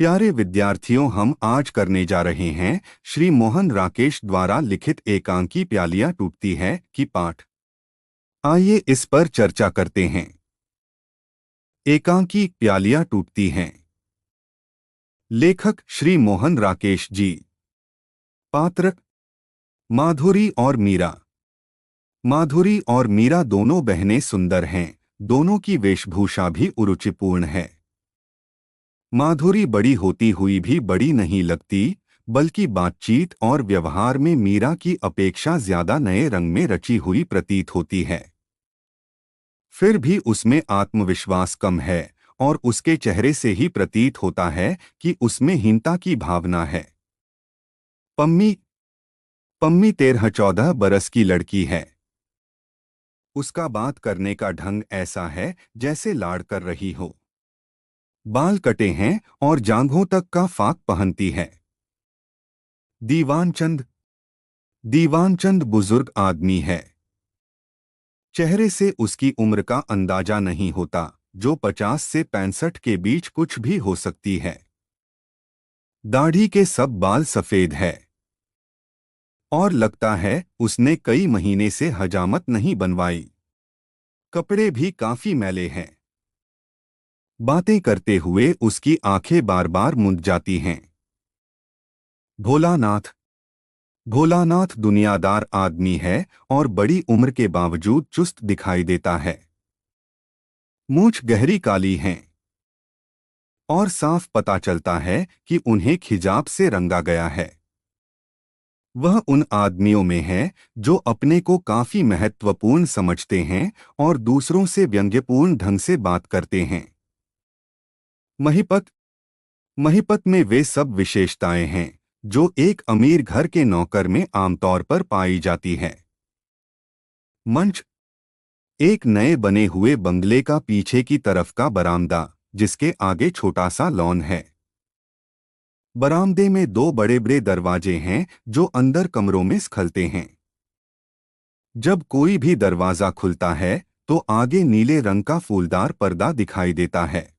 प्यारे विद्यार्थियों, हम आज करने जा रहे हैं श्री मोहन राकेश द्वारा लिखित एकांकी प्यालियां टूटती है की पाठ। आइए इस पर चर्चा करते हैं। एकांकी प्यालियां टूटती हैं। लेखक श्री मोहन राकेश जी। पात्र माधुरी और मीरा। माधुरी और मीरा दोनों बहनें सुंदर हैं। दोनों की वेशभूषा भी उरुचिपूर्ण है। माधुरी बड़ी होती हुई भी बड़ी नहीं लगती, बल्कि बातचीत और व्यवहार में मीरा की अपेक्षा ज्यादा नए रंग में रची हुई प्रतीत होती है। फिर भी उसमें आत्मविश्वास कम है और उसके चेहरे से ही प्रतीत होता है कि उसमें हीनता की भावना है। पम्मी पम्मी 13-14 बरस की लड़की है। उसका बात करने का ढंग ऐसा है जैसे लाड़ कर रही हो। बाल कटे हैं और जांघों तक का फाक पहनती है। दीवानचंद दीवानचंद बुजुर्ग आदमी है। चेहरे से उसकी उम्र का अंदाजा नहीं होता, जो 50 से 65 के बीच कुछ भी हो सकती है। दाढ़ी के सब बाल सफेद है और लगता है उसने कई महीने से हजामत नहीं बनवाई। कपड़े भी काफी मैले हैं। बातें करते हुए उसकी आंखें बार बार मुंद जाती हैं। भोलानाथ भोलानाथ दुनियादार आदमी है और बड़ी उम्र के बावजूद चुस्त दिखाई देता है। मूंछ गहरी काली हैं और साफ पता चलता है कि उन्हें खिजाब से रंगा गया है। वह उन आदमियों में है जो अपने को काफी महत्वपूर्ण समझते हैं और दूसरों से व्यंग्यपूर्ण ढंग से बात करते हैं। महिपत महिपत में वे सब विशेषताएं हैं जो एक अमीर घर के नौकर में आमतौर पर पाई जाती है। मंच एक नए बने हुए बंगले का पीछे की तरफ का बरामदा, जिसके आगे छोटा सा लॉन है। बरामदे में दो बड़े बड़े दरवाजे हैं जो अंदर कमरों में स्खलते हैं। जब कोई भी दरवाजा खुलता है तो आगे नीले रंग का फूलदार पर्दा दिखाई देता है।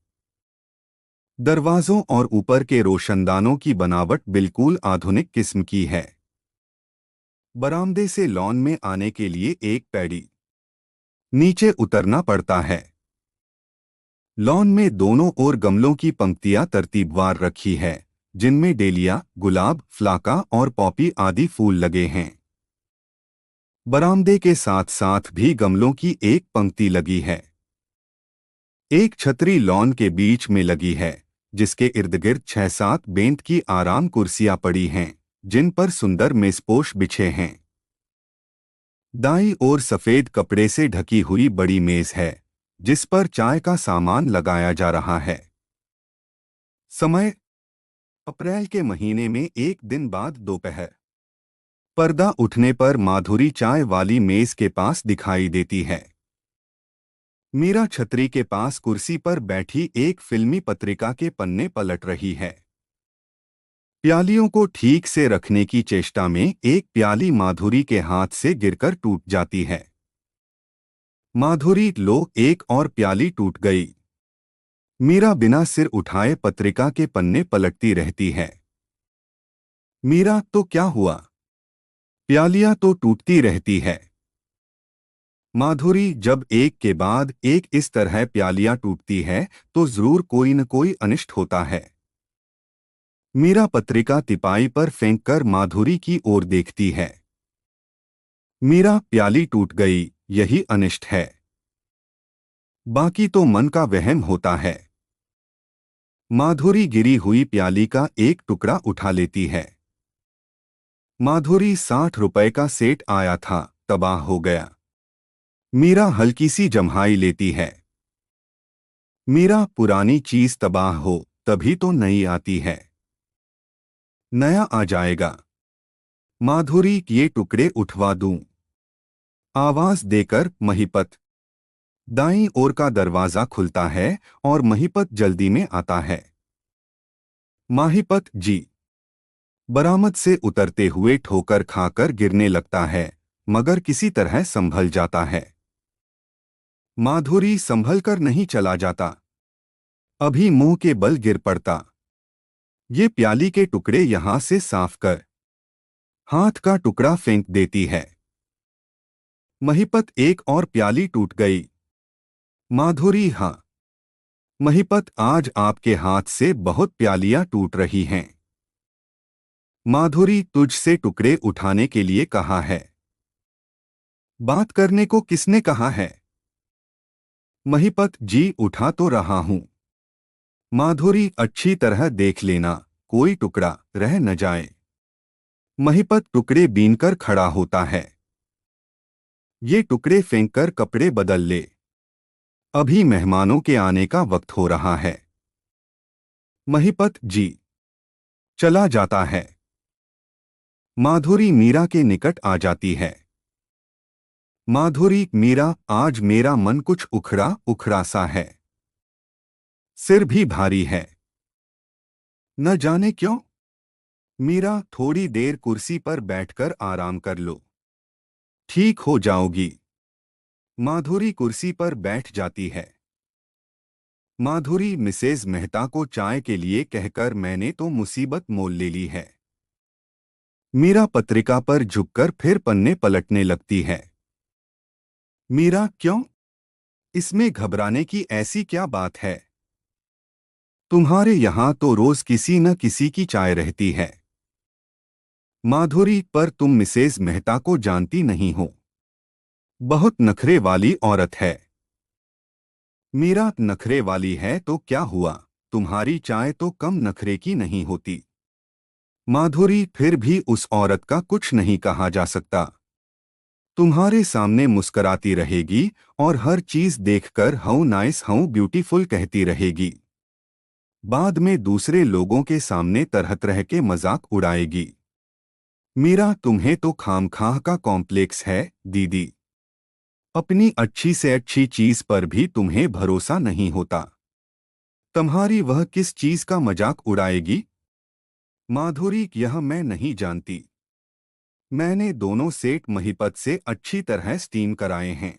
दरवाजों और ऊपर के रोशनदानों की बनावट बिल्कुल आधुनिक किस्म की है। बरामदे से लॉन में आने के लिए एक पैड़ी नीचे उतरना पड़ता है। लॉन में दोनों ओर गमलों की पंक्तियां तरतीबवार रखी है, जिनमें डेलिया, गुलाब, फ्लाका और पॉपी आदि फूल लगे हैं। बरामदे के साथ साथ भी गमलों की एक पंक्ति लगी है। एक छतरी लॉन के बीच में लगी है, जिसके इर्दगिर्द 6-7 बेंत की आराम कुर्सियां पड़ी हैं, जिन पर सुंदर मेजपोश बिछे हैं। दाईं ओर सफेद कपड़े से ढकी हुई बड़ी मेज है, जिस पर चाय का सामान लगाया जा रहा है। समय अप्रैल के महीने में एक दिन बाद दोपहर। पर्दा उठने पर माधुरी चाय वाली मेज के पास दिखाई देती है। मीरा छतरी के पास कुर्सी पर बैठी एक फिल्मी पत्रिका के पन्ने पलट रही है। प्यालियों को ठीक से रखने की चेष्टा में एक प्याली माधुरी के हाथ से गिरकर टूट जाती है। माधुरी, लो, एक और प्याली टूट गई। मीरा बिना सिर उठाए पत्रिका के पन्ने पलटती रहती है। मीरा, तो क्या हुआ? प्यालियां तो टूटती रहती है। माधुरी, जब एक के बाद एक इस तरह प्यालियां टूटती है तो जरूर कोई न कोई अनिष्ट होता है। मीरा पत्रिका तिपाई पर फेंककर माधुरी की ओर देखती है। मीरा, प्याली टूट गई, यही अनिष्ट है। बाकी तो मन का वहम होता है। माधुरी गिरी हुई प्याली का एक टुकड़ा उठा लेती है। माधुरी, 60 रुपए का सेट आया था, तबाह हो गया। मीरा हल्की सी जम्हाई लेती है। मीरा, पुरानी चीज तबाह हो तभी तो नई आती है। नया आ जाएगा। माधुरी, ये टुकड़े उठवा दूं? आवाज देकर महिपत। दाईं ओर का दरवाजा खुलता है और महिपत जल्दी में आता है। माहिपत जी। बरामद से उतरते हुए ठोकर खाकर गिरने लगता है, मगर किसी तरह संभल जाता है। माधुरी, संभल कर नहीं चला जाता, अभी मुंह के बल गिर पड़ता। ये प्याली के टुकड़े यहां से साफ कर। हाथ का टुकड़ा फेंक देती है। महिपत एक और प्याली टूट गई। माधुरी हाँ। महिपत आज आपके हाथ से बहुत प्यालियां टूट रही हैं। माधुरी तुझसे टुकड़े उठाने के लिए कहा है। बात करने को किसने कहा है? महिपत जी उठा तो रहा हूं। माधुरी अच्छी तरह देख लेना, कोई टुकड़ा रह न जाए। महिपत टुकड़े बीनकर खड़ा होता है। ये टुकड़े फेंककर कपड़े बदल ले। अभी मेहमानों के आने का वक्त हो रहा है। महिपत जी चला जाता है। माधुरी मीरा के निकट आ जाती है। माधुरी मीरा आज मेरा मन कुछ उखड़ा उखड़ा सा है। सिर भी भारी है। न जाने क्यों। मीरा थोड़ी देर कुर्सी पर बैठकर आराम कर लो, ठीक हो जाओगी। माधुरी कुर्सी पर बैठ जाती है। माधुरी मिसेज मेहता को चाय के लिए कहकर मैंने तो मुसीबत मोल ले ली है। मीरा पत्रिका पर झुककर फिर पन्ने पलटने लगती है। मीरा क्यों? इसमें घबराने की ऐसी क्या बात है? तुम्हारे यहां तो रोज किसी न किसी की चाय रहती है। माधुरी पर तुम मिसेज मेहता को जानती नहीं हो। बहुत नखरे वाली औरत है। मीरा नखरे वाली है तो क्या हुआ, तुम्हारी चाय तो कम नखरे की नहीं होती। माधुरी फिर भी उस औरत का कुछ नहीं कहा जा सकता। तुम्हारे सामने मुस्कराती रहेगी और हर चीज देखकर हाउ नाइस हाउ ब्यूटीफुल कहती रहेगी। बाद में दूसरे लोगों के सामने तरह तरह के मजाक उड़ाएगी। मीरा तुम्हें तो खामखाह का कॉम्प्लेक्स है दीदी। अपनी अच्छी से अच्छी चीज पर भी तुम्हें भरोसा नहीं होता। तुम्हारी वह किस चीज का मजाक उड़ाएगी? माधुरी यह मैं नहीं जानती। मैंने दोनों सेठ महिपत से अच्छी तरह स्टीम कराए हैं।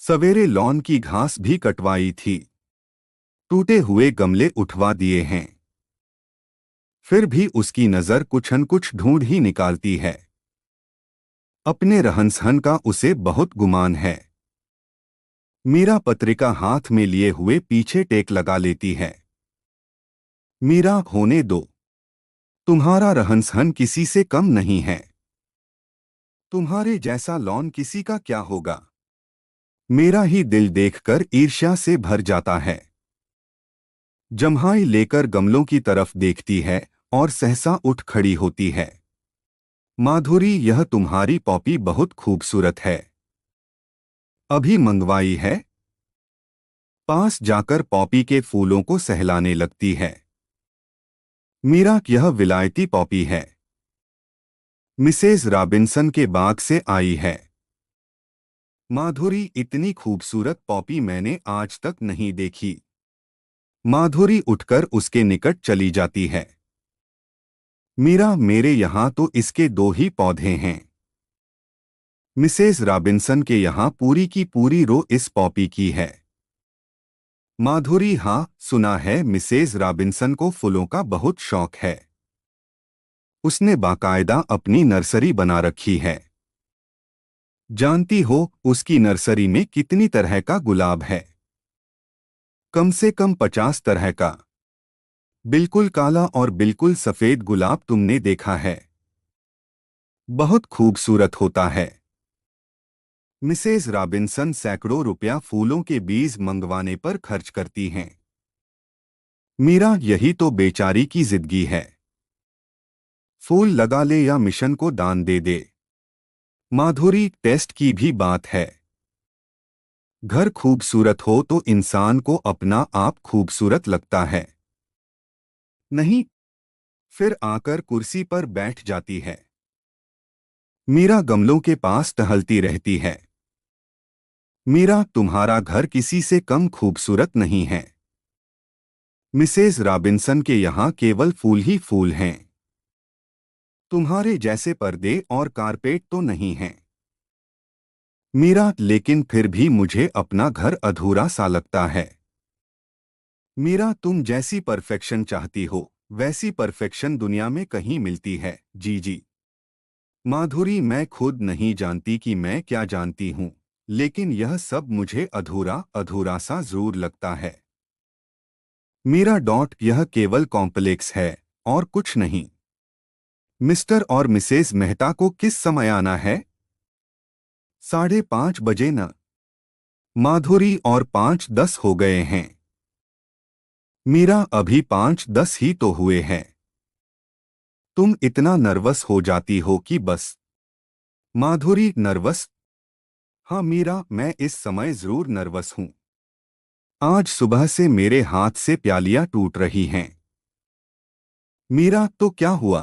सवेरे लॉन की घास भी कटवाई थी। टूटे हुए गमले उठवा दिए हैं। फिर भी उसकी नजर कुछ न कुछ ढूंढ ही निकालती है। अपने रहन सहन का उसे बहुत गुमान है। मीरा पत्रिका हाथ में लिए हुए पीछे टेक लगा लेती है। मीरा होने दो। तुम्हारा रहन सहन किसी से कम नहीं है। तुम्हारे जैसा लॉन किसी का क्या होगा? मेरा ही दिल देखकर ईर्ष्या से भर जाता है। जम्हाई लेकर गमलों की तरफ देखती है और सहसा उठ खड़ी होती है। माधुरी यह तुम्हारी पॉपी बहुत खूबसूरत है। अभी मंगवाई है? पास जाकर पॉपी के फूलों को सहलाने लगती है। मीरा यह विलायती पॉपी है। मिसेज रॉबिन्सन के बाग से आई है। माधुरी इतनी खूबसूरत पॉपी मैंने आज तक नहीं देखी। माधुरी उठकर उसके निकट चली जाती है। मीरा मेरे यहाँ तो इसके दो ही पौधे हैं। मिसेज रॉबिन्सन के यहाँ पूरी की पूरी रो इस पॉपी की है। माधुरी हाँ सुना है मिसेज रॉबिन्सन को फूलों का बहुत शौक है। उसने बाकायदा अपनी नर्सरी बना रखी है। जानती हो उसकी नर्सरी में कितनी तरह का गुलाब है? कम से कम 50 तरह का। बिल्कुल काला और बिल्कुल सफेद गुलाब तुमने देखा है? बहुत खूबसूरत होता है। मिसेज रॉबिन्सन सैकड़ों रुपया फूलों के बीज मंगवाने पर खर्च करती हैं। मीरा यही तो बेचारी की जिंदगी है। फूल लगा ले या मिशन को दान दे दे। माधुरी टेस्ट की भी बात है। घर खूबसूरत हो तो इंसान को अपना आप खूबसूरत लगता है। नहीं? फिर आकर कुर्सी पर बैठ जाती है। मीरा गमलों के पास टहलती रहती है। मीरा तुम्हारा घर किसी से कम खूबसूरत नहीं है। मिसेज रॉबिन्सन के यहाँ केवल फूल ही फूल हैं। तुम्हारे जैसे पर्दे और कारपेट तो नहीं हैं। मीरा लेकिन फिर भी मुझे अपना घर अधूरा सा लगता है। मीरा, तुम जैसी परफेक्शन चाहती हो वैसी परफेक्शन दुनिया में कहीं मिलती है? जी जी। माधुरी, मैं खुद नहीं जानती कि मैं क्या जानती हूँ, लेकिन यह सब मुझे अधूरा अधूरा सा जरूर लगता है। मीरा डॉट, यह केवल कॉम्प्लेक्स है और कुछ नहीं। मिस्टर और मिसेस मेहता को किस समय आना है? 5:30 बजे न। माधुरी, और 5:10 हो गए हैं। मीरा, अभी 5:10 ही तो हुए हैं। तुम इतना नर्वस हो जाती हो कि बस। माधुरी, नर्वस? हाँ मीरा, मैं इस समय जरूर नर्वस हूँ। आज सुबह से मेरे हाथ से प्यालियां टूट रही हैं। मीरा, तो क्या हुआ?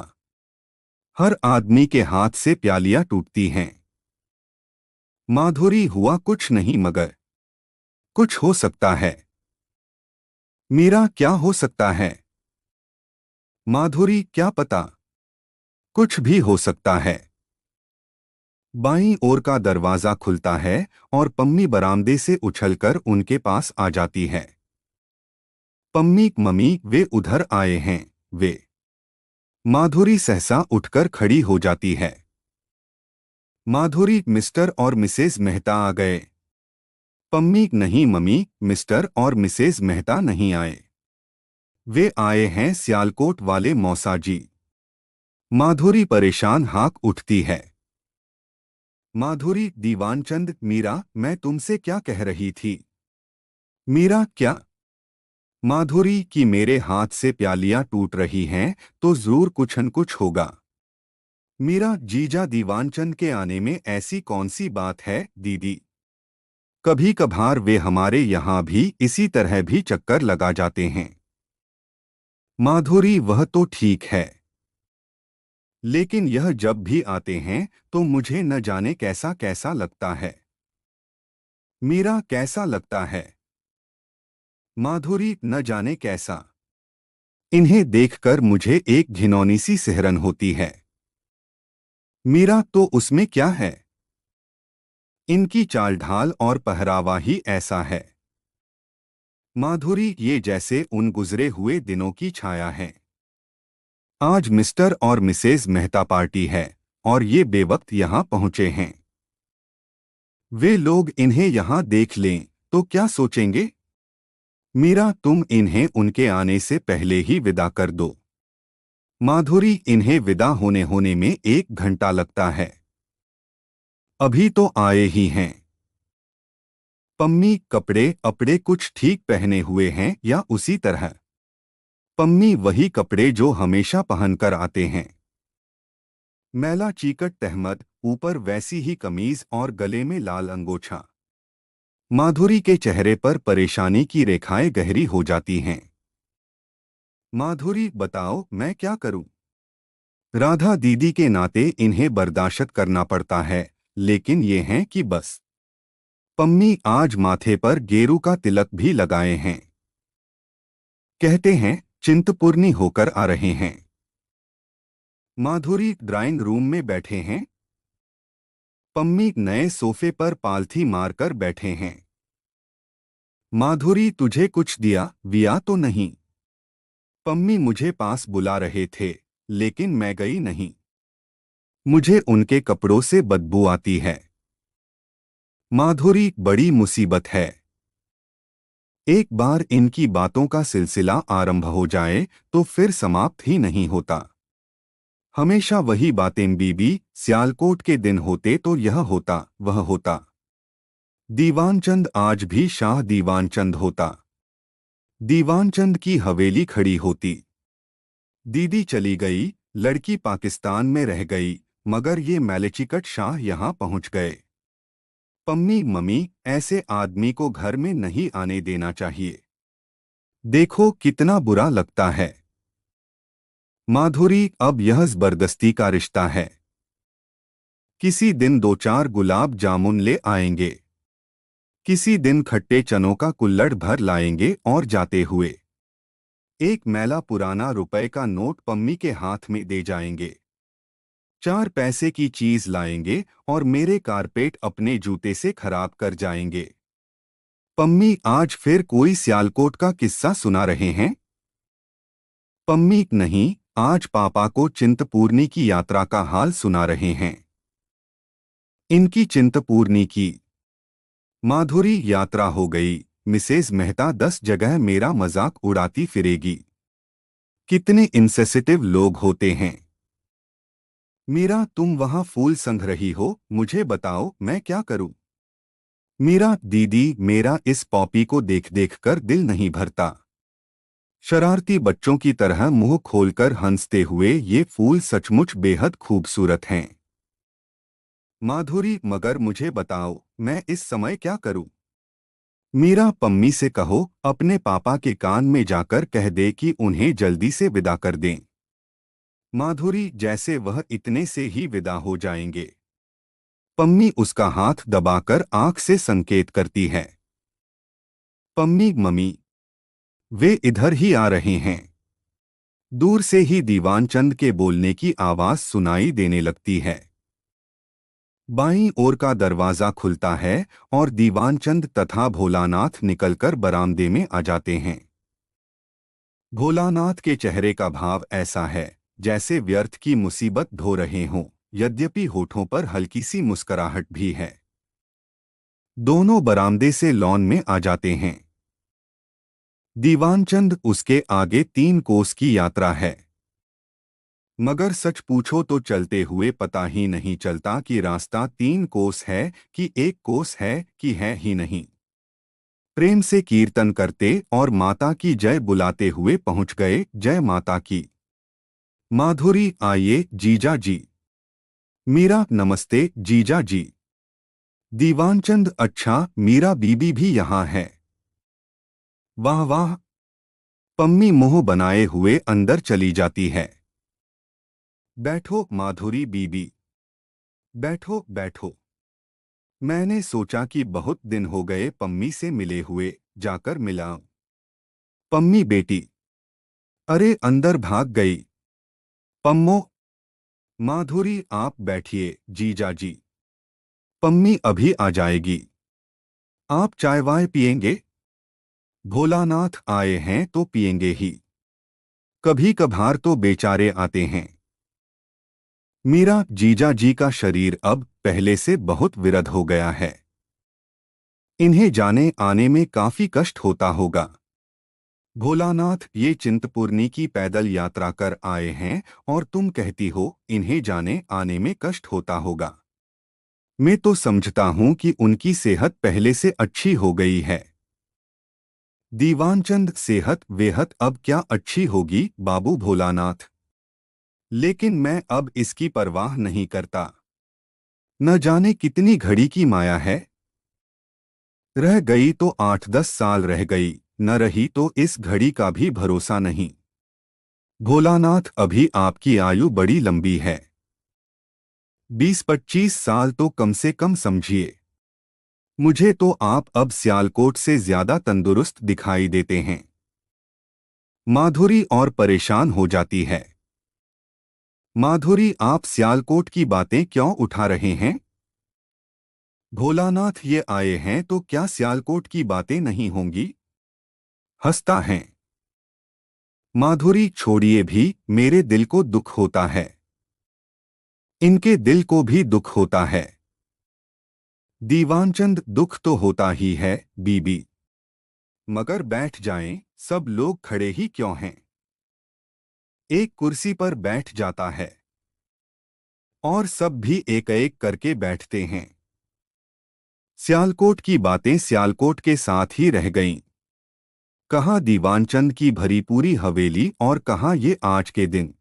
हर आदमी के हाथ से प्यालियां टूटती हैं। माधुरी, हुआ कुछ नहीं मगर कुछ हो सकता है। मीरा, क्या हो सकता है? माधुरी, क्या पता। कुछ भी हो सकता है। बाईं ओर का दरवाजा खुलता है और पम्मी बरामदे से उछलकर उनके पास आ जाती है। पम्मी, मम्मी, वे उधर आए हैं, वे। माधुरी सहसा उठकर खड़ी हो जाती है। माधुरी, मिस्टर और मिसेस मेहता आ गए। पम्मी, नहीं मम्मी, मिस्टर और मिसेस मेहता नहीं आए। वे आए हैं सियालकोट वाले मौसा जी। माधुरी परेशान हाक उठती है। माधुरी, दीवानचंद, मीरा, मैं तुमसे क्या कह रही थी? मीरा, क्या? माधुरी कि मेरे हाथ से प्यालियां टूट रही हैं तो जरूर कुछ न कुछ होगा। मीरा, जीजा दीवानचंद के आने में ऐसी कौन सी बात है दीदी? कभी कभार वे हमारे यहाँ भी इसी तरह भी चक्कर लगा जाते हैं। माधुरी, वह तो ठीक है, लेकिन यह जब भी आते हैं तो मुझे न जाने कैसा कैसा लगता है। मीरा, कैसा लगता है? माधुरी, न जाने कैसा। इन्हें देखकर मुझे एक घिनौनी सी सिहरन होती है। मीरा, तो उसमें क्या है? इनकी चाल ढाल और पहरावा ही ऐसा है। माधुरी, ये जैसे उन गुजरे हुए दिनों की छाया है। आज मिस्टर और मिसेस मेहता पार्टी है और ये बेवक्त यहाँ पहुँचे हैं। वे लोग इन्हें यहाँ देख लें तो क्या सोचेंगे? मीरा, तुम इन्हें उनके आने से पहले ही विदा कर दो। माधुरी, इन्हें विदा होने होने में 1 घंटा लगता है। अभी तो आए ही हैं। पम्मी, कपड़े अपड़े कुछ ठीक पहने हुए हैं या उसी तरह? पम्मी, वही कपड़े जो हमेशा पहनकर आते हैं। मैला चीकट तहमद, ऊपर वैसी ही कमीज और गले में लाल अंगोछा। माधुरी के चेहरे पर परेशानी की रेखाएं गहरी हो जाती हैं। माधुरी, बताओ मैं क्या करूं? राधा दीदी के नाते इन्हें बर्दाश्त करना पड़ता है, लेकिन ये हैं कि बस। पम्मी, आज माथे पर गेरू का तिलक भी लगाए हैं। कहते हैं चिंतपूर्णी होकर आ रहे हैं। माधुरी, ड्राइंग रूम में बैठे हैं। पम्मी, नए सोफे पर पालथी मारकर बैठे हैं। माधुरी, तुझे कुछ दिया विया तो नहीं? पम्मी, मुझे पास बुला रहे थे, लेकिन मैं गई नहीं। मुझे उनके कपड़ों से बदबू आती है। माधुरी, बड़ी मुसीबत है। एक बार इनकी बातों का सिलसिला आरंभ हो जाए तो फिर समाप्त ही नहीं होता। हमेशा वही बातें। बीबी, सियालकोट के दिन होते तो यह होता वह होता। दीवानचंद आज भी शाह दीवानचंद होता। दीवानचंद की हवेली खड़ी होती। दीदी चली गई, लड़की पाकिस्तान में रह गई, मगर ये मैलेचिकट शाह यहाँ पहुँच गए। पम्मी, मम्मी, ऐसे आदमी को घर में नहीं आने देना चाहिए। देखो कितना बुरा लगता है। माधुरी, अब यह जबरदस्ती का रिश्ता है। किसी दिन 2-4 गुलाब जामुन ले आएंगे, किसी दिन खट्टे चनों का कुल्हड़ भर लाएंगे और जाते हुए एक मैला पुराना रुपए का नोट पम्मी के हाथ में दे जाएंगे। 4 पैसे की चीज लाएंगे और मेरे कारपेट अपने जूते से खराब कर जाएंगे। पम्मी आज फिर कोई सियालकोट का किस्सा सुना रहे हैं? पम्मी नहीं, आज पापा को चिंतपूर्णी की यात्रा का हाल सुना रहे हैं। इनकी चिंतपूर्णी की माधुरी यात्रा हो गई। मिसेज मेहता 10 जगह मेरा मजाक उड़ाती फिरेगी। कितने इंसेंसिटिव लोग होते हैं। मीरा, तुम वहां फूल संग रही हो, मुझे बताओ मैं क्या करूं? मीरा, दीदी मेरा इस पॉपी को देख देख कर दिल नहीं भरता। शरारती बच्चों की तरह मुंह खोलकर हंसते हुए ये फूल सचमुच बेहद खूबसूरत हैं। माधुरी, मगर मुझे बताओ मैं इस समय क्या करूं? मीरा, पम्मी से कहो अपने पापा के कान में जाकर कह दे कि उन्हें जल्दी से विदा कर दें। माधुरी, जैसे वह इतने से ही विदा हो जाएंगे। पम्मी उसका हाथ दबाकर आंख से संकेत करती है। पम्मी, मम्मी वे इधर ही आ रहे हैं। दूर से ही दीवानचंद के बोलने की आवाज सुनाई देने लगती है। बाईं ओर का दरवाजा खुलता है और दीवानचंद तथा भोलानाथ निकलकर बरामदे में आ जाते हैं। भोलानाथ के चेहरे का भाव ऐसा है जैसे व्यर्थ की मुसीबत ढो रहे हों, यद्यपि होठों पर हल्की सी मुस्कुराहट भी है। दोनों बरामदे से लॉन में आ जाते हैं। दीवानचंद, उसके आगे 3 कोस की यात्रा है। मगर सच पूछो तो चलते हुए पता ही नहीं चलता कि रास्ता 3 कोस है कि 1 कोस है कि है ही नहीं। प्रेम से कीर्तन करते और माता की जय बुलाते हुए पहुंच गए। जय माता की। माधुरी, आइए जीजा जी। मीरा, नमस्ते जीजा जी। दीवानचंद, अच्छा मीरा बीबी भी यहाँ है। वाह वाह। पम्मी मुंह बनाए हुए अंदर चली जाती है। बैठो माधुरी बीबी, बैठो बैठो। मैंने सोचा कि बहुत दिन हो गए पम्मी से मिले हुए, जाकर मिलाऊं। पम्मी बेटी, अरे अंदर भाग गई। पम्मो। माधुरी, आप बैठिए जीजा जी। पम्मी अभी आ जाएगी। आप चाय वाय पिएंगे? भोलानाथ आए हैं तो पिएंगे ही। कभी कभार तो बेचारे आते हैं। मीरा, जीजा जी का शरीर अब पहले से बहुत विरध हो गया है। इन्हें जाने आने में काफी कष्ट होता होगा। भोलानाथ, ये चिंतपूर्णी की पैदल यात्रा कर आए हैं और तुम कहती हो इन्हें जाने आने में कष्ट होता होगा। मैं तो समझता हूं कि उनकी सेहत पहले से अच्छी हो गई है। दीवानचंद, सेहत वेहत अब क्या अच्छी होगी बाबू भोलानाथ। लेकिन मैं अब इसकी परवाह नहीं करता। न जाने कितनी घड़ी की माया है। रह गई तो 8-10 साल रह गई, न रही तो इस घड़ी का भी भरोसा नहीं। भोलानाथ, अभी आपकी आयु बड़ी लंबी है। 20-25 साल तो कम से कम समझिए। मुझे तो आप अब सियालकोट से ज्यादा तंदुरुस्त दिखाई देते हैं। माधुरी और परेशान हो जाती है। माधुरी, आप सियालकोट की बातें क्यों उठा रहे हैं? भोलानाथ, ये आए हैं तो क्या सियालकोट की बातें नहीं होंगी? हंसता है। माधुरी, छोड़िए भी, मेरे दिल को दुख होता है। इनके दिल को भी दुख होता है। दीवानचंद, दुख तो होता ही है बीबी। मगर बैठ जाएं, सब लोग खड़े ही क्यों हैं? एक कुर्सी पर बैठ जाता है और सब भी एक एक करके बैठते हैं। सियालकोट की बातें सियालकोट के साथ ही रह गईं। कहाँ दीवानचंद की भरी पूरी हवेली और कहाँ ये आज के दिन।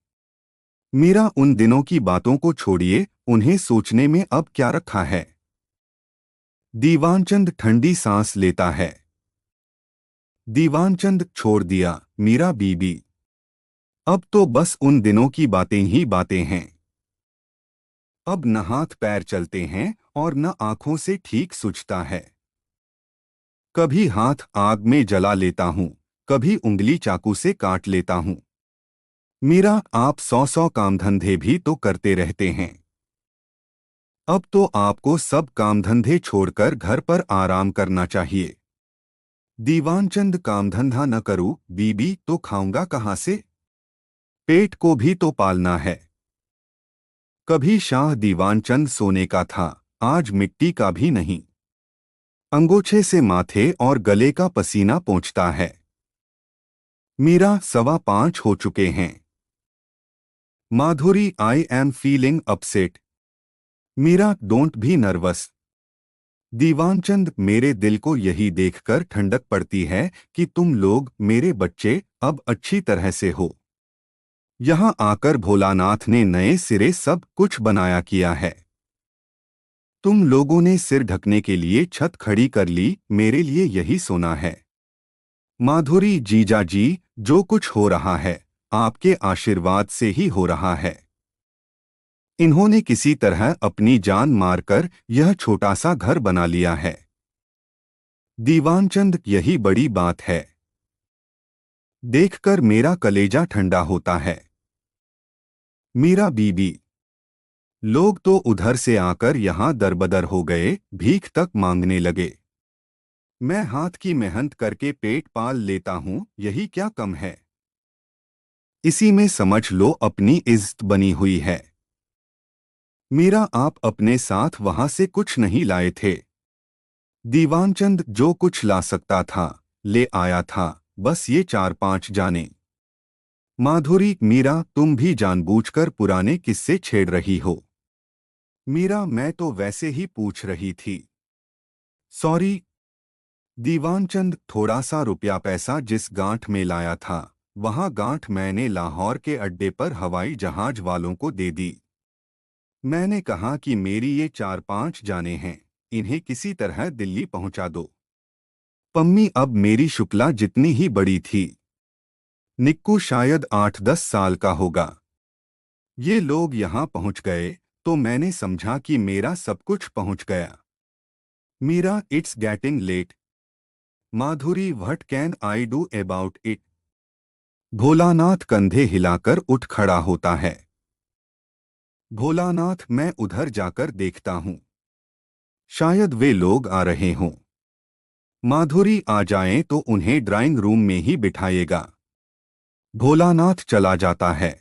मीरा, उन दिनों की बातों को छोड़िए, उन्हें सोचने में अब क्या रखा है। दीवानचंद ठंडी सांस लेता है। दीवानचंद, छोड़ दिया मीरा बीबी। अब तो बस उन दिनों की बातें ही बातें हैं। अब न हाथ पैर चलते हैं और न आंखों से ठीक सूझता है। कभी हाथ आग में जला लेता हूँ, कभी उंगली चाकू से काट लेता हूँ। मीरा, आप 100 काम धंधे भी तो करते रहते हैं। अब तो आपको सब काम धंधे छोड़कर घर पर आराम करना चाहिए। दीवानचंद काम धंधा न करूं बीबी तो खाऊंगा कहाँ से? पेट को भी तो पालना है। कभी शाह दीवानचंद सोने का था, आज मिट्टी का भी नहीं। अंगोछे से माथे और गले का पसीना पोंछता है। मीरा 5:15 हो चुके हैं। Madhuri I am feeling upset. Meera don't be nervous. Diwanchand मेरे दिल को यही देखकर ठंडक पड़ती है कि तुम लोग मेरे बच्चे अब अच्छी तरह से हो। यहाँ आकर भोलानाथ ने नए सिरे सब कुछ बनाया किया है। तुम लोगों ने सिर ढकने के लिए छत खड़ी कर ली, मेरे लिए यही सोना है। माधुरी जीजा जी, जो कुछ हो रहा है आपके आशीर्वाद से ही हो रहा है। इन्होंने किसी तरह अपनी जान मारकर यह छोटा सा घर बना लिया है। दीवानचंद यही बड़ी बात है। देखकर मेरा कलेजा ठंडा होता है। मीरा बीबी, लोग तो उधर से आकर यहाँ दरबदर हो गए, भीख तक मांगने लगे। मैं हाथ की मेहनत करके पेट पाल लेता हूँ, यही क्या कम है? इसी में समझ लो अपनी इज्जत बनी हुई है। मीरा आप अपने साथ वहां से कुछ नहीं लाए थे। दीवानचंद जो कुछ ला सकता था ले आया था, बस ये 4-5 जाने। माधुरी मीरा तुम भी जानबूझकर पुराने किस्से छेड़ रही हो। मीरा मैं तो वैसे ही पूछ रही थी। सॉरी। दीवानचंद थोड़ा सा रुपया पैसा जिस गांठ में लाया था वहां गांठ मैंने लाहौर के अड्डे पर हवाई जहाज वालों को दे दी। मैंने कहा कि मेरी ये 4-5 जाने हैं, इन्हें किसी तरह दिल्ली पहुंचा दो। पम्मी अब मेरी शुक्ला जितनी ही बड़ी थी। निक्कू शायद 8-10 साल का होगा। ये लोग यहाँ पहुंच गए तो मैंने समझा कि मेरा सब कुछ पहुंच गया। Meera it's getting late. Madhuri what can I do about it? Bholanath कंधे हिलाकर उठ खड़ा होता है। भोलानाथ मैं उधर जाकर देखता हूँ, शायद वे लोग आ रहे हों। माधुरी आ जाएं तो उन्हें ड्राइंग रूम में ही बिठाएगा। भोलानाथ चला जाता है।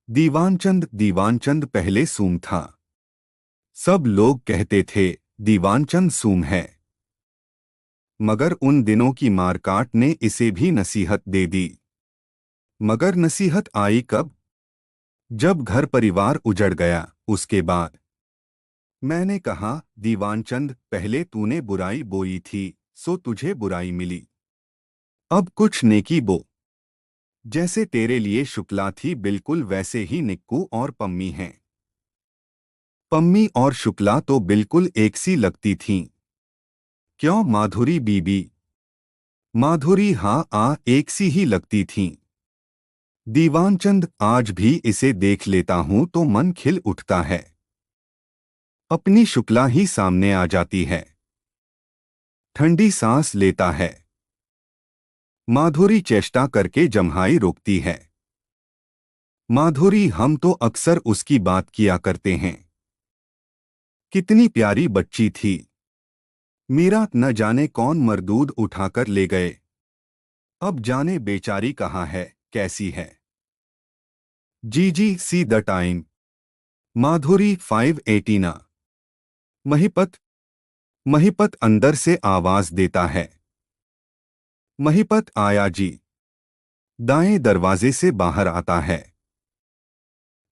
दीवानचंद पहले सूम था। सब लोग कहते थे दीवानचंद सूम है। मगर उन दिनों की मारकाट ने इसे भी नसीहत दे दी। मगर नसीहत आई कब? जब घर परिवार उजड़ गया, उसके बाद। मैंने कहा दीवानचंद पहले तूने बुराई बोई थी सो तुझे बुराई मिली। अब कुछ नेकी बो। जैसे तेरे लिए शुक्ला थी बिल्कुल वैसे ही निक्कू और पम्मी हैं। पम्मी और शुक्ला तो बिल्कुल एक सी लगती थीं। क्यों माधुरी बीबी? माधुरी हाँ एक सी ही लगती थीं। दीवानचंद आज भी इसे देख लेता हूं तो मन खिल उठता है। अपनी शुक्ला ही सामने आ जाती है। ठंडी सांस लेता है। माधुरी चेष्टा करके जम्हाई रोकती है। माधुरी हम तो अक्सर उसकी बात किया करते हैं। कितनी प्यारी बच्ची थी। मीरा न जाने कौन मरदूद उठाकर ले गए। अब जाने बेचारी कहाँ है, कैसी है। जी सी द टाइम। माधुरी 5:18। महिपत। महिपत अंदर से आवाज देता है। महिपत आया जी। दाएं दरवाजे से बाहर आता है।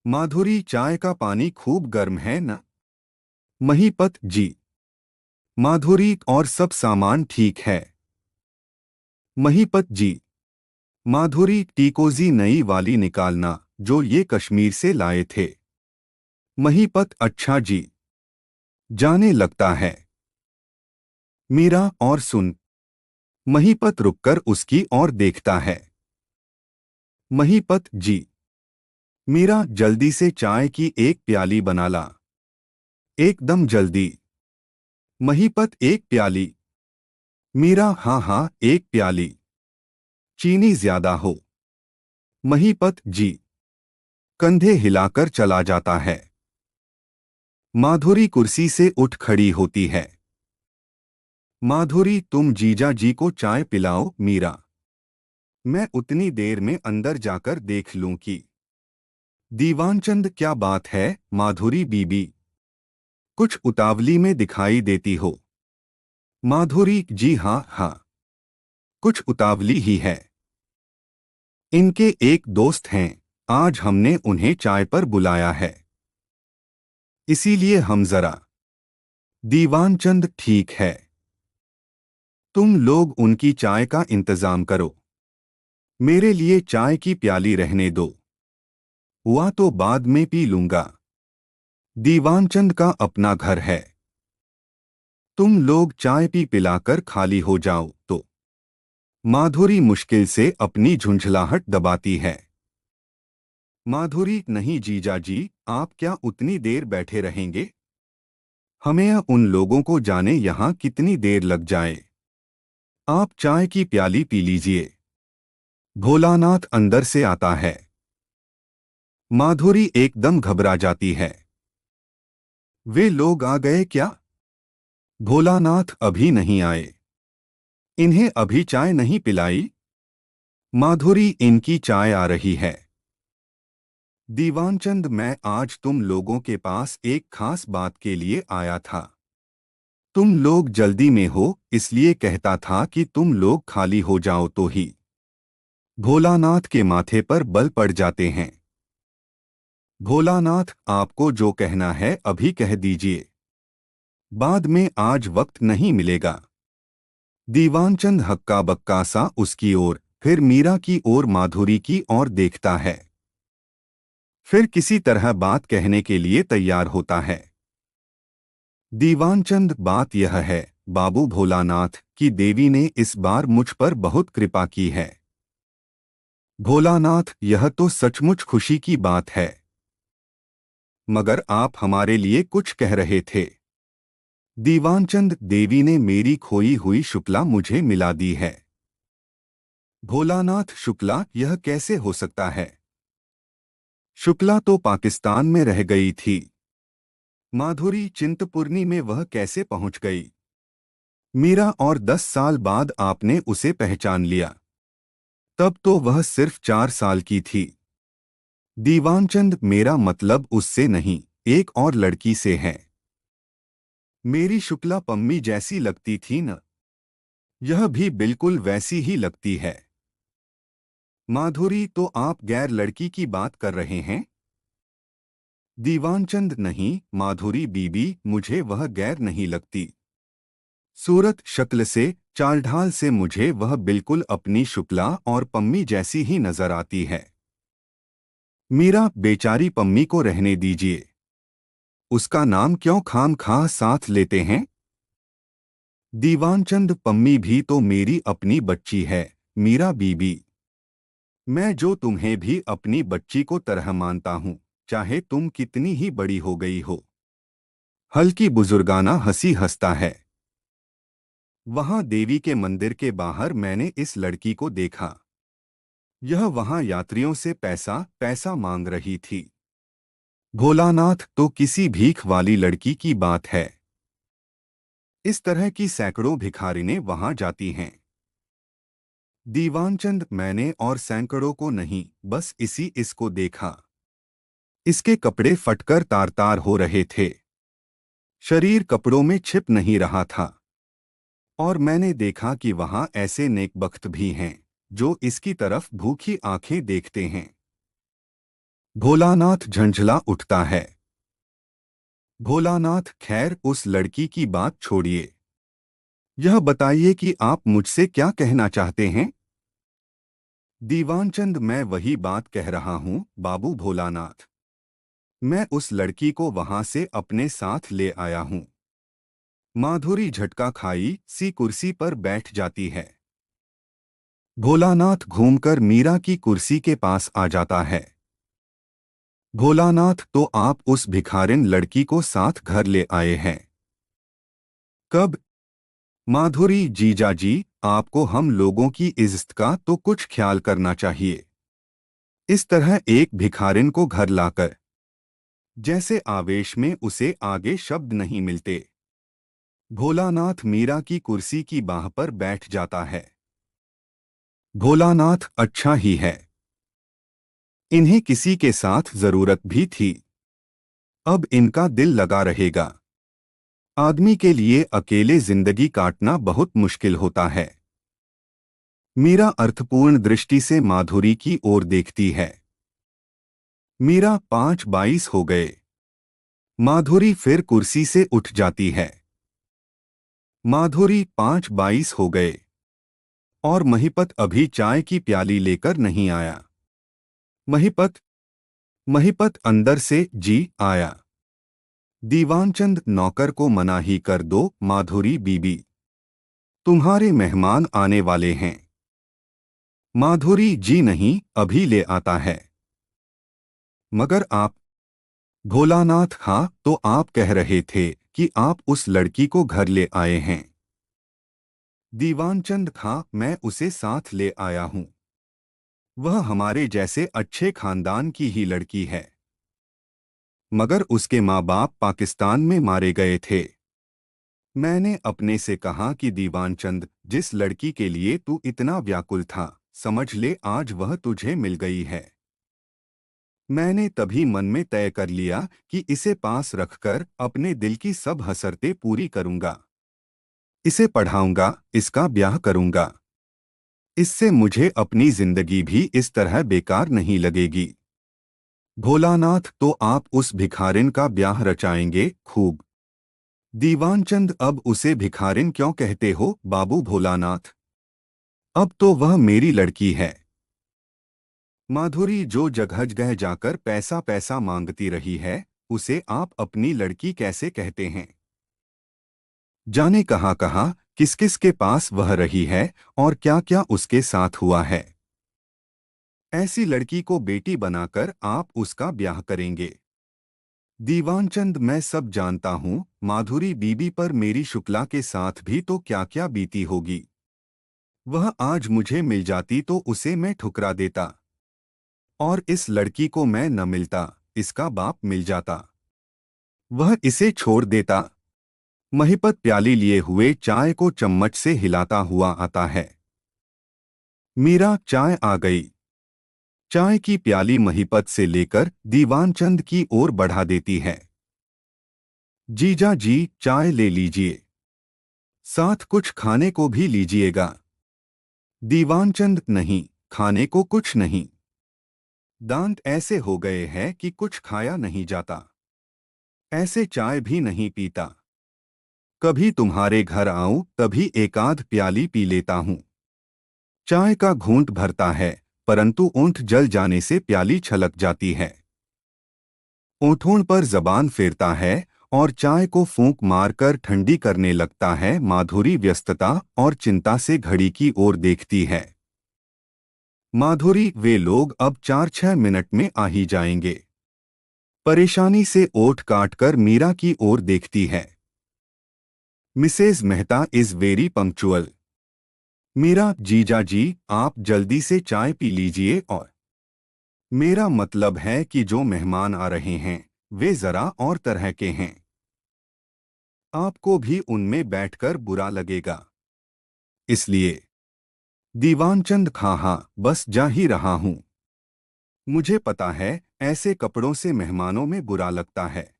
माधुरी चाय का पानी खूब गर्म है न? महिपत जी। माधुरी और सब सामान ठीक है। महिपत जी। माधुरी टीकोजी नई वाली निकालना जो ये कश्मीर से लाए थे। महिपत अच्छा जी। जाने लगता है। मीरा और सुन। महिपत रुककर उसकी ओर देखता है। महिपत जी। मीरा जल्दी से चाय की एक प्याली बना ला। एकदम जल्दी। महिपत एक प्याली। मीरा हाँ एक प्याली। चीनी ज्यादा हो। महिपत जी। कंधे हिलाकर चला जाता है। माधुरी कुर्सी से उठ खड़ी होती है। माधुरी, तुम जीजा जी को चाय पिलाओ। मीरा, मैं उतनी देर में अंदर जाकर देख लूं कि। दीवानचंद, क्या बात है माधुरी बीबी, कुछ उतावली में दिखाई देती हो। माधुरी, जी हाँ हाँ, कुछ उतावली ही है। इनके एक दोस्त हैं, आज हमने उन्हें चाय पर बुलाया है, इसीलिए हम जरा। दीवानचंद, ठीक है, तुम लोग उनकी चाय का इंतजाम करो, मेरे लिए चाय की प्याली रहने दो, हुआ तो बाद में पी लूंगा। दीवानचंद का अपना घर है, तुम लोग चाय पी पिलाकर खाली हो जाओ तो। माधुरी मुश्किल से अपनी झुंझलाहट दबाती है। माधुरी, नहीं जीजा जी, आप क्या उतनी देर बैठे रहेंगे? हमें उन लोगों को जाने यहाँ कितनी देर लग जाए। आप चाय की प्याली पी लीजिए। भोलानाथ अंदर से आता है। माधुरी एकदम घबरा जाती है। वे लोग आ गए क्या? भोलानाथ अभी नहीं आए। इन्हें अभी चाय नहीं पिलाई? माधुरी, इनकी चाय आ रही है। दीवानचंद, मैं आज तुम लोगों के पास एक खास बात के लिए आया था। तुम लोग जल्दी में हो, इसलिए कहता था कि तुम लोग खाली हो जाओ तो ही। भोलानाथ के माथे पर बल पड़ जाते हैं। भोलानाथ, आपको जो कहना है अभी कह दीजिए, बाद में आज वक्त नहीं मिलेगा। दीवानचंद हक्का बक्का सा उसकी ओर, फिर मीरा की ओर, माधुरी की ओर देखता है। फिर किसी तरह बात कहने के लिए तैयार होता है। दीवानचंद, बात यह है बाबू भोलानाथ कि देवी ने इस बार मुझ पर बहुत कृपा की है। भोलानाथ, यह तो सचमुच खुशी की बात है, मगर आप हमारे लिए कुछ कह रहे थे। दीवानचंद, देवी ने मेरी खोई हुई शुक्ला मुझे मिला दी है। भोलानाथ, शुक्ला, यह कैसे हो सकता है? शुक्ला तो पाकिस्तान में रह गई थी। माधुरी, चिंतपूर्णी में वह कैसे पहुंच गई? मीरा, और 10 साल बाद आपने उसे पहचान लिया, तब तो वह सिर्फ 4 साल की थी। दीवानचंद, मेरा मतलब उससे नहीं, एक और लड़की से है। मेरी शुक्ला पम्मी जैसी लगती थी न? यह भी बिल्कुल वैसी ही लगती है। माधुरी, तो आप गैर लड़की की बात कर रहे हैं? दीवानचंद, नहीं माधुरी बीबी, मुझे वह गैर नहीं लगती। सूरत शक्ल से, चाल ढाल से मुझे वह बिल्कुल अपनी शुक्ला और पम्मी जैसी ही नजर आती है। मीरा, बेचारी पम्मी को रहने दीजिए, उसका नाम क्यों खाम खा साथ लेते हैं? दीवानचंद, पम्मी भी तो मेरी अपनी बच्ची है मीरा बीबी। मैं जो तुम्हें भी अपनी बच्ची को तरह मानता हूँ, चाहे तुम कितनी ही बड़ी हो गई हो। हल्की बुजुर्गाना हंसी हंसता है। वहां देवी के मंदिर के बाहर मैंने इस लड़की को देखा। यह वहां यात्रियों से पैसा पैसा मांग रही थी। भोलानाथ, तो किसी भीख वाली लड़की की बात है। इस तरह की सैकड़ों भिखारिनें वहां जाती हैं। दीवानचंद, मैंने और सैकड़ों को नहीं, बस इसको देखा। इसके कपड़े फटकर तार तार हो रहे थे, शरीर कपड़ों में छिप नहीं रहा था। और मैंने देखा कि वहां ऐसे नेकबख्त भी हैं जो इसकी तरफ भूखी आंखें देखते हैं। भोलानाथ झंझला उठता है। भोलानाथ, खैर उस लड़की की बात छोड़िए, यह बताइए कि आप मुझसे क्या कहना चाहते हैं? दीवानचंद, मैं वही बात कह रहा हूँ बाबू भोलानाथ। मैं उस लड़की को वहां से अपने साथ ले आया हूँ। माधुरी झटका खाई सी कुर्सी पर बैठ जाती है। भोलानाथ घूमकर मीरा की कुर्सी के पास आ जाता है। भोलानाथ, तो आप उस भिखारिन लड़की को साथ घर ले आए हैं? कब? माधुरी, जीजा जी, आपको हम लोगों की इज्जत का तो कुछ ख्याल करना चाहिए। इस तरह एक भिखारिन को घर लाकर। जैसे आवेश में उसे आगे शब्द नहीं मिलते। भोलानाथ मीरा की कुर्सी की बाह पर बैठ जाता है। भोलानाथ अच्छा ही है। इन्हें किसी के साथ जरूरत भी थी। अब इनका दिल लगा रहेगा। आदमी के लिए अकेले जिंदगी काटना बहुत मुश्किल होता है। मीरा अर्थपूर्ण दृष्टि से माधुरी की ओर देखती है। मीरा 5:22 हो गए। माधुरी फिर कुर्सी से उठ जाती है। माधुरी 5:22 हो गए। और महिपत अभी चाय की प्याली लेकर नहीं आया। महिपत महिपत अंदर से जी आया। दीवानचंद नौकर को मना ही कर दो माधुरी बीबी। तुम्हारे मेहमान आने वाले हैं। माधुरी जी नहीं अभी ले आता है। मगर आप भोलानाथ हाँ तो आप कह रहे थे कि आप उस लड़की को घर ले आए हैं। दीवानचंद हाँ मैं उसे साथ ले आया हूं। वह हमारे जैसे अच्छे खानदान की ही लड़की है। मगर उसके माँ बाप पाकिस्तान में मारे गए थे। मैंने अपने से कहा कि दीवानचंद जिस लड़की के लिए तू इतना व्याकुल था समझ ले आज वह तुझे मिल गई है। मैंने तभी मन में तय कर लिया कि इसे पास रखकर अपने दिल की सब हसरतें पूरी करूंगा। इसे पढ़ाऊंगा, इसका ब्याह करूंगा। इससे मुझे अपनी जिंदगी भी इस तरह बेकार नहीं लगेगी। भोलानाथ तो आप उस भिखारिन का ब्याह रचाएंगे खूब। दीवानचंद अब उसे भिखारिन क्यों कहते हो बाबू भोलानाथ? अब तो वह मेरी लड़की है। माधुरी जो जगह जगह जाकर पैसा पैसा मांगती रही है उसे आप अपनी लड़की कैसे कहते हैं? जाने कहाँ कहाँ किस किस के पास वह रही है और क्या क्या उसके साथ हुआ है। ऐसी लड़की को बेटी बनाकर आप उसका ब्याह करेंगे। दीवानचंद मैं सब जानता हूँ माधुरी बीबी पर मेरी शुक्ला के साथ भी तो क्या क्या बीती होगी। वह आज मुझे मिल जाती तो उसे मैं ठुकरा देता। और इस लड़की को मैं न मिलता, इसका बाप मिल जाता। वह इसे छोड़ देता। महिपत प्याली लिए हुए चाय को चम्मच से हिलाता हुआ आता है। मीरा चाय आ गई। चाय की प्याली महिपत से लेकर दीवानचंद की ओर बढ़ा देती है। जीजा जी चाय ले लीजिए। साथ कुछ खाने को भी लीजिएगा। दीवानचंद नहीं, खाने को कुछ नहीं। दांत ऐसे हो गए हैं कि कुछ खाया नहीं जाता। ऐसे चाय भी नहीं पीता। कभी तुम्हारे घर आऊं तभी एकाध प्याली पी लेता हूं। चाय का घूंट भरता है परंतु ओंठ जल जाने से प्याली छलक जाती है। ओंठों पर जबान फेरता है और चाय को फूंक मारकर ठंडी करने लगता है। माधुरी व्यस्तता और चिंता से घड़ी की ओर देखती है। माधुरी वे लोग अब 4-6 मिनट में आ ही जाएंगे। परेशानी से ओठ काटकर मीरा की ओर देखती है। Mrs Mehta is very punctual. Meera जीजा जी आप जल्दी से चाय पी लीजिए। और मेरा मतलब है कि जो मेहमान आ रहे हैं वे जरा और तरह के हैं। आपको भी उनमें बैठकर बुरा लगेगा। इसलिए दीवानचंद खां हाँ बस जा ही रहा हूं। मुझे पता है ऐसे कपड़ों से मेहमानों में बुरा लगता है।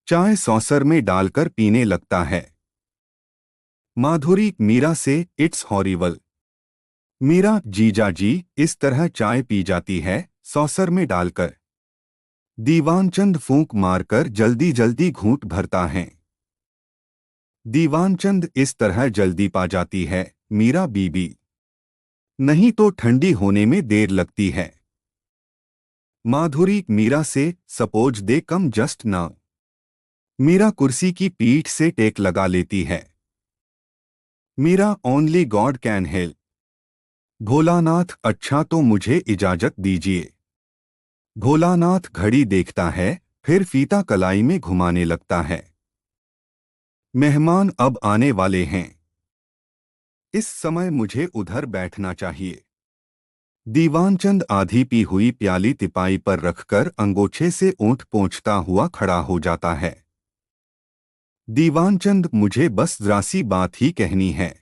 चाय सॉसर में डालकर पीने लगता है। माधुरी मीरा से इट्स हॉरिबल। मीरा जीजा जी इस तरह चाय पी जाती है सॉसर में डालकर। दीवानचंद फूंक मारकर जल्दी जल्दी घूंट भरता है। दीवानचंद इस तरह जल्दी पा जाती है मीरा बीबी। नहीं तो ठंडी होने में देर लगती है। माधुरी मीरा से suppose they come just now. Meera कुर्सी की पीठ से टेक लगा लेती है। Meera only God can help. Bholanath अच्छा तो मुझे इजाजत दीजिए। भोलानाथ घड़ी देखता है फिर फीता कलाई में घुमाने लगता है। मेहमान अब आने वाले हैं। इस समय मुझे उधर बैठना चाहिए। दीवानचंद आधी पी हुई प्याली तिपाई पर रखकर अंगोछे से ओंठ पोंछता हुआ खड़ा हो जाता है। दीवानचंद, मुझे बस जरा सी बात ही कहनी है।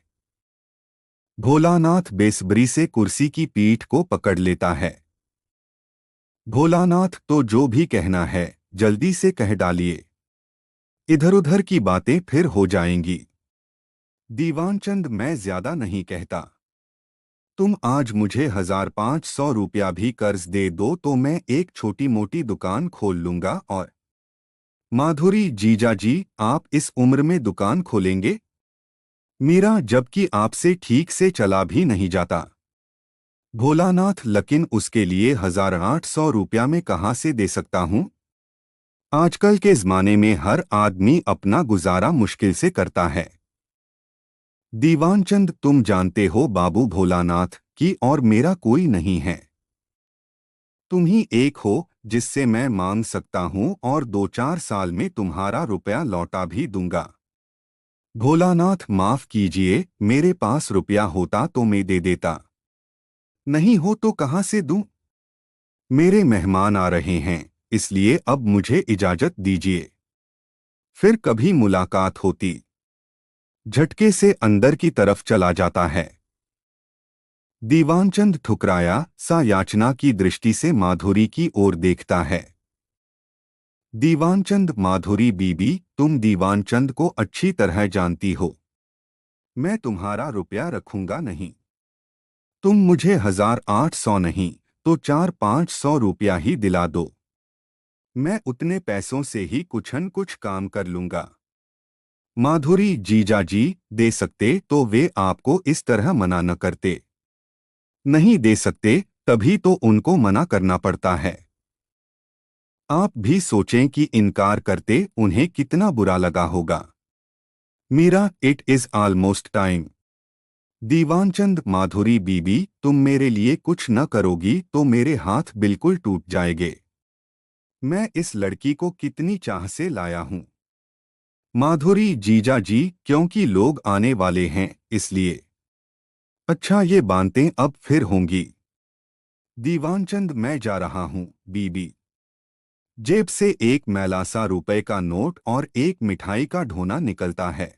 भोलानाथ बेसब्री से कुर्सी की पीठ को पकड़ लेता है। भोलानाथ, तो जो भी कहना है जल्दी से कह डालिए, इधर उधर की बातें फिर हो जाएंगी। दीवानचंद, मैं ज्यादा नहीं कहता। तुम आज मुझे 1500 रुपया भी कर्ज दे दो तो मैं एक छोटी मोटी दुकान खोल लूंगा। और माधुरी, जीजा जी, आप इस उम्र में दुकान खोलेंगे? मीरा, जबकि आपसे ठीक से चला भी नहीं जाता। भोलानाथ, लेकिन उसके लिए 1800 रुपया में कहाँ से दे सकता हूँ? आजकल के जमाने में हर आदमी अपना गुजारा मुश्किल से करता है। दीवानचंद, तुम जानते हो बाबू भोलानाथ कि और मेरा कोई नहीं है। तुम ही एक हो जिससे मैं मांग सकता हूँ और 2-4 साल में तुम्हारा रुपया लौटा भी दूंगा। भोलानाथ, माफ कीजिए, मेरे पास रुपया होता तो मैं दे देता। नहीं हो तो कहाँ से दूं? मेरे मेहमान आ रहे हैं, इसलिए अब मुझे इजाजत दीजिए। फिर कभी मुलाकात होती। झटके से अंदर की तरफ चला जाता है। दीवानचंद ठुकराया सा याचना की दृष्टि से माधुरी की ओर देखता है। दीवानचंद, माधुरी बीबी, तुम दीवानचंद को अच्छी तरह जानती हो। मैं तुम्हारा रुपया रखूंगा नहीं। तुम मुझे 1800 नहीं तो 400-500 रुपया ही दिला दो। मैं उतने पैसों से ही कुछ न कुछ काम कर लूंगा। माधुरी, जीजा जी दे सकते तो वे आपको इस तरह मना न करते। नहीं दे सकते तभी तो उनको मना करना पड़ता है। आप भी सोचें कि इनकार करते उन्हें कितना बुरा लगा होगा। Meera, it is almost time. Diwanchand, Madhuri बीबी, तुम मेरे लिए कुछ न करोगी तो मेरे हाथ बिल्कुल टूट जाएंगे। मैं इस लड़की को कितनी चाह से लाया हूं। माधुरी, जीजा जी, क्योंकि लोग आने वाले हैं इसलिए। अच्छा, ये बातें अब फिर होंगी। दीवानचंद, मैं जा रहा हूं बीबी। जेब से एक मैला सा रुपए का नोट और एक मिठाई का ढोना निकलता है।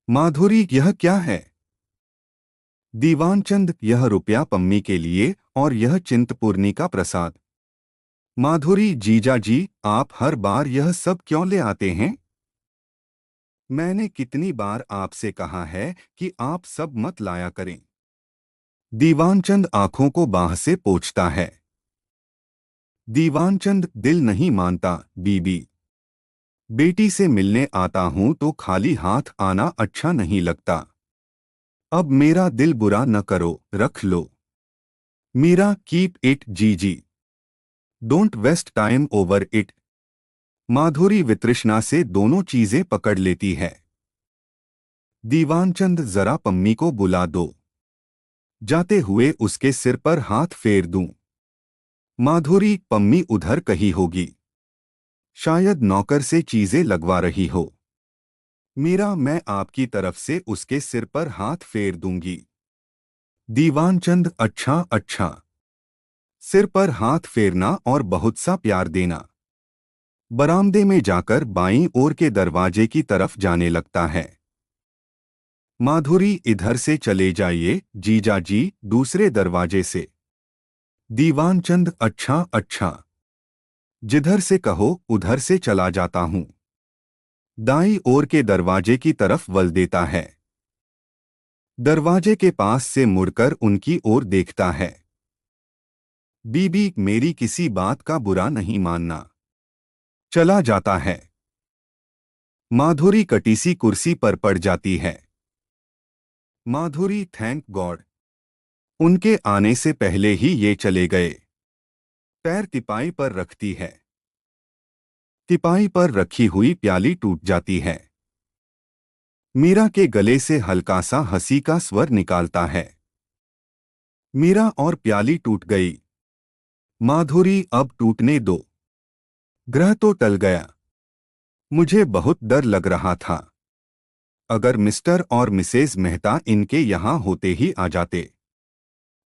माधुरी, यह क्या है? दीवानचंद, यह रुपया पम्मी के लिए और यह चिंतपूर्णी का प्रसाद। माधुरी, जीजा जी, आप हर बार यह सब क्यों ले आते हैं? मैंने कितनी बार आपसे कहा है कि आप सब मत लाया करें। दीवानचंद आंखों को बाह से पोंछता है। दीवानचंद, दिल नहीं मानता बीबी। बेटी से मिलने आता हूं तो खाली हाथ आना अच्छा नहीं लगता। अब मेरा दिल बुरा न करो, रख लो। मीरा, कीप इट जीजी, don't waste time over it. Madhuri वितृष्णा से दोनों चीजें पकड़ लेती है। दीवानचंद, जरा पम्मी को बुला दो। जाते हुए उसके सिर पर हाथ फेर दूं। माधुरी, पम्मी उधर कहीं होगी। शायद नौकर से चीजें लगवा रही हो। मीरा, मैं आपकी तरफ से उसके सिर पर हाथ फेर दूंगी। दीवानचंद, अच्छा अच्छा। सिर पर हाथ फेरना और बहुत सा प्यार देना। बरामदे में जाकर बाईं ओर के दरवाजे की तरफ जाने लगता है। माधुरी, इधर से चले जाइए जीजा जी, दूसरे दरवाजे से। दीवानचंद, अच्छा अच्छा। जिधर से कहो उधर से चला जाता हूं। दाईं ओर के दरवाजे की तरफ वल देता है। दरवाजे के पास से मुड़कर उनकी ओर देखता है। बीबी, मेरी किसी बात का बुरा नहीं मानना। चला जाता है। माधुरी कटीसी कुर्सी पर पड़ जाती है। माधुरी, थैंक गॉड, उनके आने से पहले ही ये चले गए। पैर तिपाई पर रखती है। तिपाई पर रखी हुई प्याली टूट जाती है। मीरा के गले से हल्का सा हंसी का स्वर निकालता है। मीरा, और प्याली टूट गई। माधुरी, अब टूटने दो। ग्रह तो टल गया। मुझे बहुत डर लग रहा था। अगर मिस्टर और मिसेज मेहता इनके यहाँ होते ही आ जाते।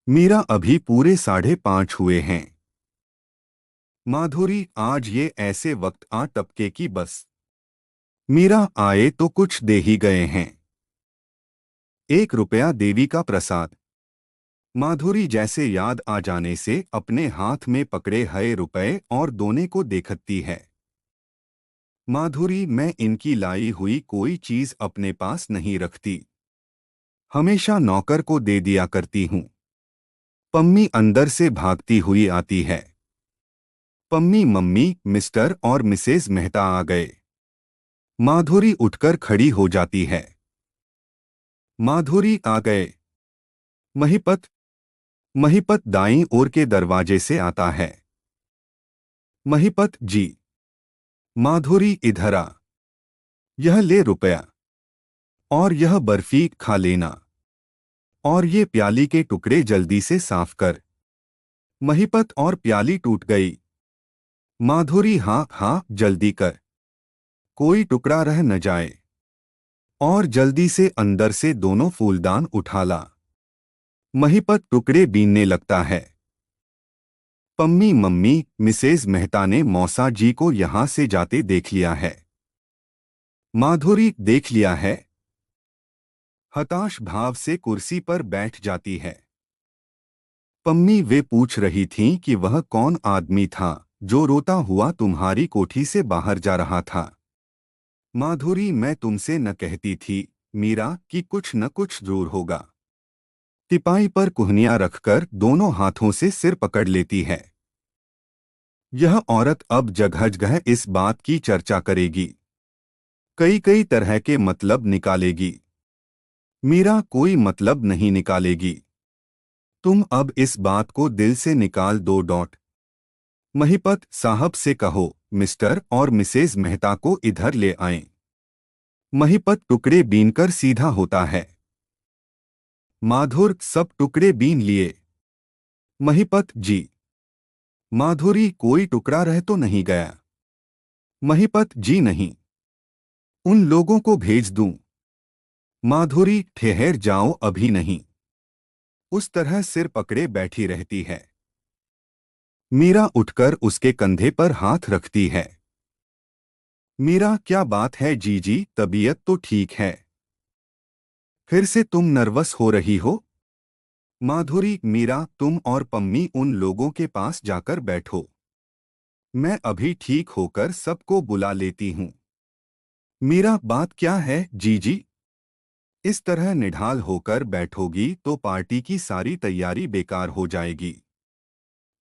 मीरा, अभी पूरे 5:30 हुए हैं। माधुरी, आज ये ऐसे वक्त आ टपके की बस। मीरा आए तो कुछ दे ही गए हैं। 1 रुपया देवी का प्रसाद। माधुरी जैसे याद आ जाने से अपने हाथ में पकड़े हुए रुपए और दोने को देखती है। माधुरी, मैं इनकी लाई हुई कोई चीज अपने पास नहीं रखती, हमेशा नौकर को दे दिया करती हूँ। पम्मी अंदर से भागती हुई आती है। पम्मी, मम्मी, मिस्टर और मिसेज मेहता आ गए। माधुरी उठकर खड़ी हो जाती है। माधुरी, आ गए। महिपत। महिपत दाईं ओर के दरवाजे से आता है। महिपत जी। माधुरी, इधर आ। यह ले रुपया, और यह बर्फी खा लेना, और ये प्याली के टुकड़े जल्दी से साफ कर। महिपत, और प्याली टूट गई। माधुरी, हाँ हाँ, जल्दी कर, कोई टुकड़ा रह न जाए, और जल्दी से अंदर से दोनों फूलदान उठा ला। महिपत टुकड़े बीनने लगता है। पम्मी, मम्मी, मिसेज मेहता ने मौसा जी को यहां से जाते देख लिया है। माधुरी, देख लिया है? हताश भाव से कुर्सी पर बैठ जाती है। पम्मी, वे पूछ रही थीं कि वह कौन आदमी था जो रोता हुआ तुम्हारी कोठी से बाहर जा रहा था। माधुरी, मैं तुमसे न कहती थी मीरा कि कुछ न कुछ जरूर होगा। तिपाई पर कुहनियां रखकर दोनों हाथों से सिर पकड़ लेती है। यह औरत अब जगह जगह इस बात की चर्चा करेगी, कई कई तरह के मतलब निकालेगी। मीरा कोई मतलब नहीं निकालेगी। तुम अब इस बात को दिल से निकाल दो। महिपत साहब से कहो मिस्टर और मिसेज मेहता को इधर ले आएं। महिपत टुकड़े बीनकर सीधा होता है। माधुर, सब टुकड़े बीन लिए। महिपत जी। माधुरी, कोई टुकड़ा रह तो नहीं गया? महिपत जी, नहीं। उन लोगों को भेज दूं? माधुरी, ठहर जाओ, अभी नहीं। उस तरह सिर पकड़े बैठी रहती है। मीरा उठकर उसके कंधे पर हाथ रखती है। मीरा, क्या बात है जीजी, तबीयत तो ठीक है? फिर से तुम नर्वस हो रही हो? माधुरी, मीरा, तुम और पम्मी उन लोगों के पास जाकर बैठो, मैं अभी ठीक होकर सबको बुला लेती हूँ। मीरा, बात क्या है जीजी? इस तरह निढाल होकर बैठोगी तो पार्टी की सारी तैयारी बेकार हो जाएगी।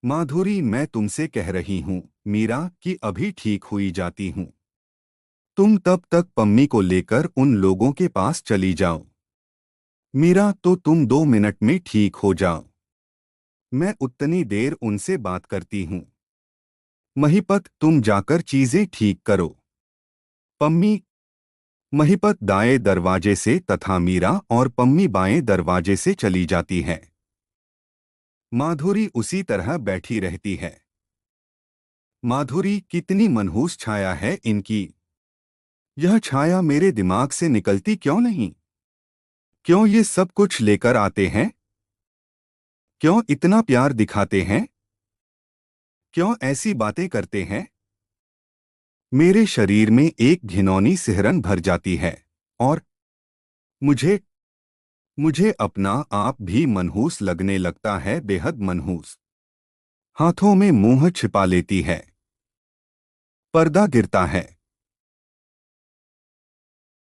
माधुरी, मैं तुमसे कह रही हूँ मीरा कि अभी ठीक हुई जाती हूँ। तुम तब तक पम्मी को लेकर उन लोगों के पास चली जाओ। मीरा, तो तुम 2 मिनट में ठीक हो जाओ, मैं उतनी देर उनसे बात करती हूँ। महिपत, तुम जाकर चीजें ठीक करो। पम्मी। महिपत दाएं दरवाजे से तथा मीरा और पम्मी बाएं दरवाजे से चली जाती है। माधुरी उसी तरह बैठी रहती है। माधुरी, कितनी मनहूस छाया है इनकी। यह छाया मेरे दिमाग से निकलती क्यों नहीं? क्यों ये सब कुछ लेकर आते हैं? क्यों इतना प्यार दिखाते हैं? क्यों ऐसी बातें करते हैं? मेरे शरीर में एक घिनौनी सिहरन भर जाती है, और मुझे मुझे अपना आप भी मनहूस लगने लगता है, बेहद मनहूस। हाथों में मुंह छिपा लेती है। पर्दा गिरता है।